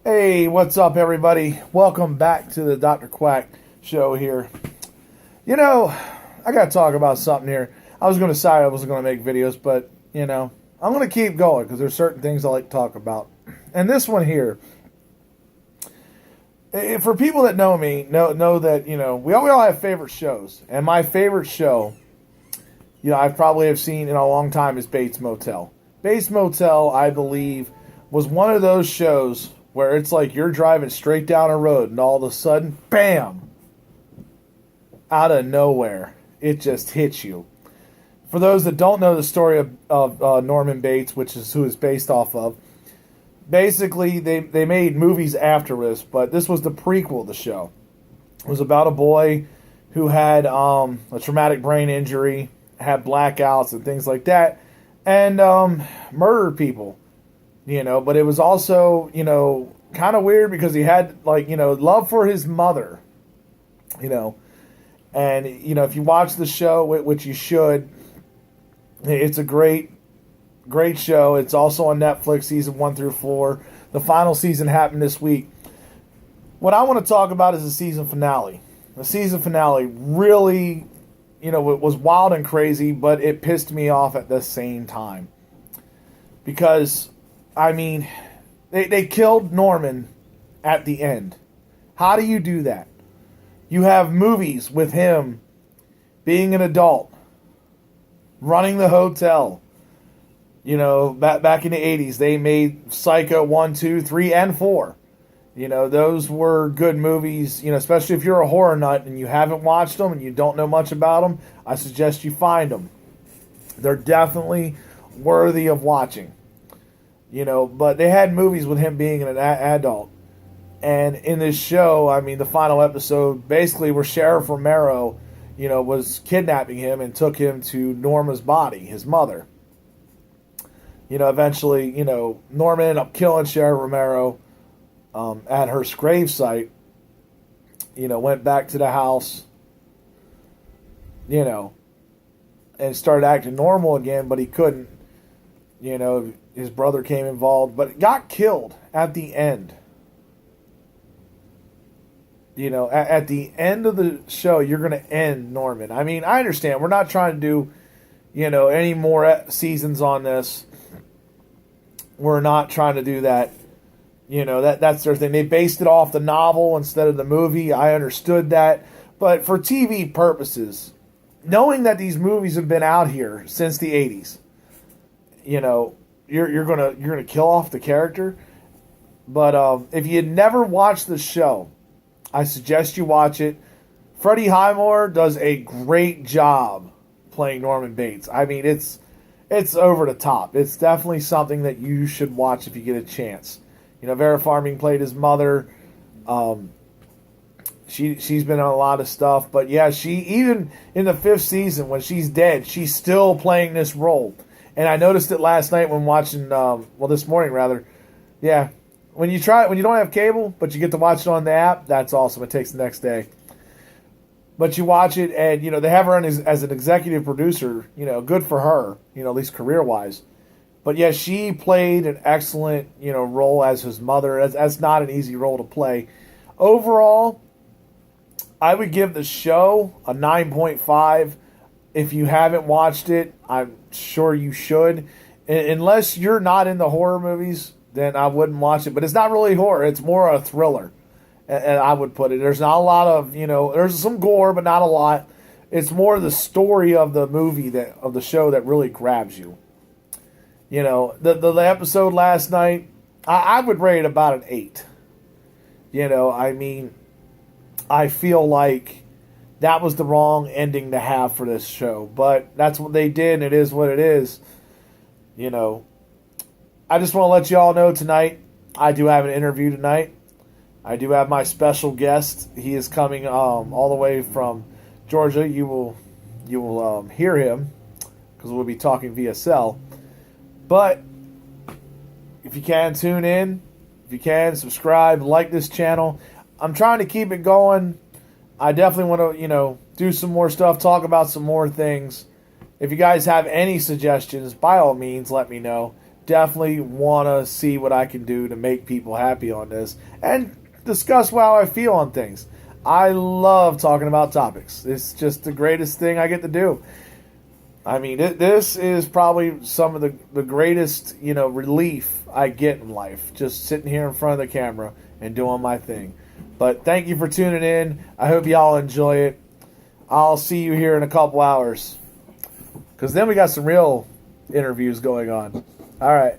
Hey, what's up, everybody? Welcome back to the Dr. Quack show here. You know, I got to talk about something here. I was going to say I wasn't going to make videos, but, I'm going to keep going because there's certain things I like to talk about. And this one here, for people that know me, know that, we all have favorite shows. And my favorite show, I probably have seen in a long time is Bates Motel. Bates Motel, I believe, was one of those shows where it's like you're driving straight down a road and all of a sudden, bam, out of nowhere, it just hits you. For those that don't know the story of Norman Bates, which is who it's based off of, basically they made movies after this, but this was the prequel of the show. It was about a boy who had a traumatic brain injury, had blackouts and things like that, and murdered people. But it was also, kind of weird because he had, love for his mother, And, if you watch the show, which you should, it's a great show. It's also on Netflix, season 1 through 4. The final season happened this week. What I want to talk about is the season finale. The season finale really, it was wild and crazy, but it pissed me off at the same time. Because they killed Norman at the end. How do you do that? You have movies with him being an adult, running the hotel. Back in the 80s, they made Psycho 1, 2, 3, and 4. Those were good movies, especially if you're a horror nut and you haven't watched them and you don't know much about them, I suggest you find them. They're definitely worthy of watching. But they had movies with him being an adult. And in this show, the final episode, basically where Sheriff Romero, was kidnapping him and took him to Norma's body, his mother. Eventually, Norma ended up killing Sheriff Romero at her gravesite. Went back to the house, and started acting normal again, but he couldn't. His brother came involved, but got killed at the end. At the end of the show, you're going to end Norman. I understand. We're not trying to do, any more seasons on this. We're not trying to do that. That's their thing. They based it off the novel instead of the movie. I understood that. But for TV purposes, knowing that these movies have been out here since the 80s, you're gonna kill off the character. But if you had never watched the show, I suggest you watch it. Freddie Highmore does a great job playing Norman Bates. It's over the top. It's definitely something that you should watch if you get a chance. Vera Farming played his mother. She's been on a lot of stuff, but yeah, she even in the 5th season when she's dead, she's still playing this role. And I noticed it last night when watching, this morning rather. Yeah, when you don't have cable, but you get to watch it on the app, that's awesome. It takes the next day. But you watch it, and, they have her on as an executive producer, good for her, at least career-wise. But, yeah, she played an excellent, role as his mother. That's not an easy role to play. Overall, I would give the show a 9.5. If you haven't watched it, I'm sure you should. Unless you're not into horror movies, then I wouldn't watch it. But it's not really horror. It's more a thriller, and I would put it. There's not a lot of, there's some gore, but not a lot. It's more the story of the movie, of the show that really grabs you. The episode last night, I would rate it about an 8. I feel like that was the wrong ending to have for this show. But that's what they did, and it is what it is. I just want to let you all know tonight, I do have an interview tonight. I do have my special guest. He is coming all the way from Georgia. You will hear him because we'll be talking via cell. But if you can, tune in. If you can, subscribe, like this channel. I'm trying to keep it going. I definitely want to, do some more stuff, talk about some more things. If you guys have any suggestions, by all means, let me know. definitely want to see what I can do to make people happy on this and discuss how I feel on things. I love talking about topics. It's just the greatest thing I get to do. I mean, this is probably some of the greatest, relief I get in life. Just sitting here in front of the camera and doing my thing. But thank you for tuning in. I hope y'all enjoy it. I'll see you here in a couple hours. Because then we got some real interviews going on. All right.